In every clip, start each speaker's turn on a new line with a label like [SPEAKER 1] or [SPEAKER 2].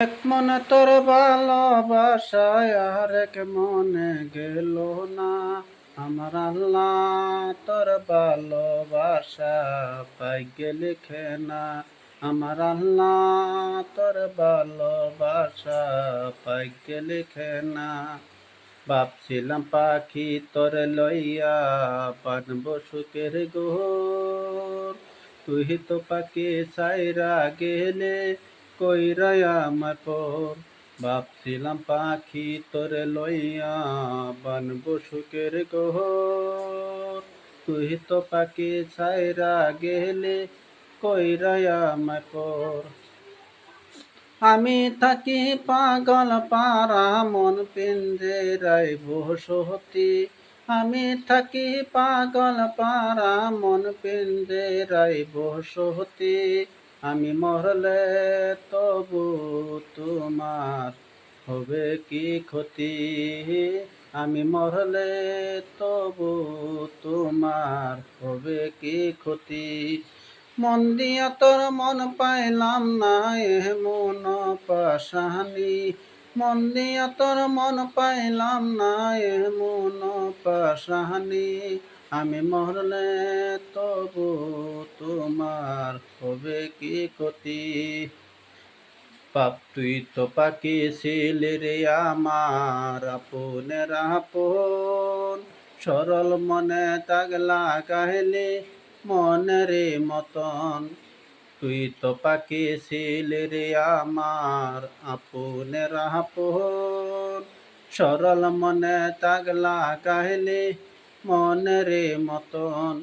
[SPEAKER 1] এক মনে তোর ভালোবাসায় আর এক মনে গেল না। আমার আল্লাহ তোর ভালোবাসা ভাগ্যে লিখে না। আমার আল্লাহ তোর ভালোবাসা ভাগ্যে লিখে না। ভাবছিলাম পাখি তোর লইয়া বানব সুখের ঘর। তুই তো পাখি সাইরা গেলে কইরা আমার পর। ভাবছিলাম পাখি তোর লইয়া বানব সুখের ঘর। তুই তো পাখি সাইরা গেলে কইরা আমার পর। আমি থাকি পাগল পারা মন পিঞ্জেরায় বসতি। আমি থাকি পাগল পারা মন পিঞ্জেরায় বসতি। আমি মরলে তবু তোমার হবে কি ক্ষতি। আমি মরলে তবু তোমার হবে কি ক্ষতি। মন দিয়া তোর মন পাইলাম না এমন পাশানি। মন দিয়া তোর মন পাইলাম না এমন পাশানি। আমি মরলে তবু তোমার হবে কি ক্ষতি। পাপ তুই তো পাখি ছিলে রে আমার আপনের আপন। সরল মনে দাগ লাগাইলে মনের মতন। তুই তো পাখি ছিলে রে আমার আপনের আপন। সরল মনে দাগ লাগাইলে মনের মতন।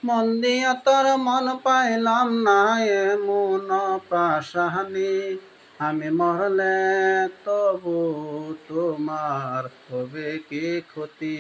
[SPEAKER 1] মন দিয়া তোর মন পাইলাম না এমন পাশানি। আমি মরলে তবু তোমার হবে কি ক্ষতি।